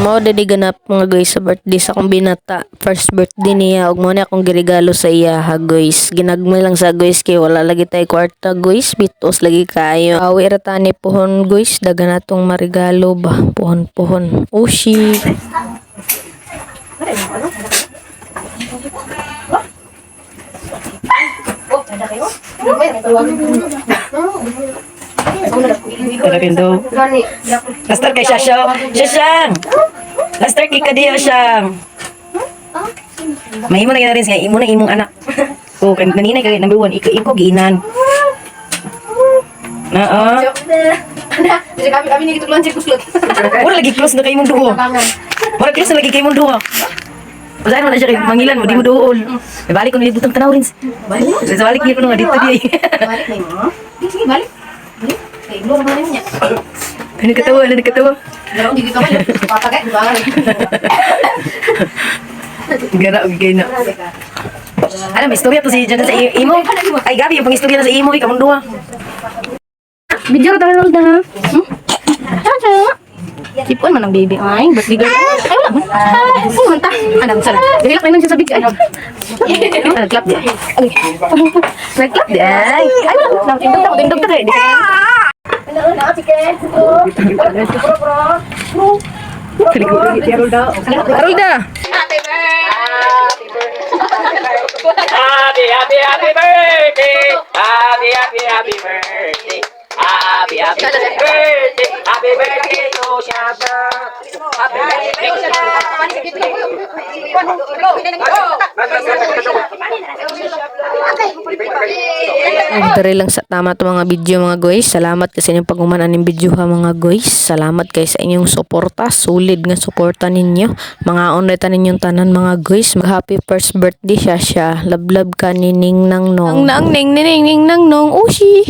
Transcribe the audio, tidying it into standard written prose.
Mao dedi ganap mga guys sa birthday sa akong binata. First birthday niya ug mo na akong giregalo sa iya ha guys. Ginagmay lang sa guys kay wala lagi tay kwarta guys. Bitos lagi kayo. Awi ra tani pohon guys. Dagan natong marigalo ba. Pohon-pohon. Ushi. Talagang daw. Laster kay Shashaw. Shashang! Laster kay Kadiyo Shang. Mahimo na gina rin siya. Imo na imong anak. O, naninay kay number 1. Iko giinan. Oo. Jadi kami ni gitu keluar cikus. Wala lagi close na kay imong duo. Wala close na lagi kay imong duo. Usahain mo na siya kay mangilan mo. Di mo duol. Balik ko na yung butang tanaw rin. Balik niya ko na nga dito di. Balik na mo. Sige balik. Kayak belum mana punya. Ano katawa? Garong gigi kamu pakai banget. Gara og gay na. Ano, may istorya to si Jada sa imo. Ay, Gabi, yung pang-istorya na sa imo, ikaw dua. Video ka tayo na. Caca. Sipon man ang baby. Ay, birthday girl. Ay, wala man. Ay, manta. Ano, sana. Dilak na lang siya sa big. Ano, clap dia. Ay, clap dia. Ay, wala. Tindog ka tayo. Rolda. Happy birthday. Happy birthday. Happy birthday to Shasha. Happy birthday. Dari lang sa tama to mga video mga guys. Salamat kasi inyong paghumanan ng video ha mga guys. Salamat kay sa inyong suporta. Solid nga suporta ninyo. Mga onretan ninyong tanan mga guys. Happy first birthday Shasha. Love ka ni Ning Nang Nong. Nang Ning Ning Nang Nong. Ushi.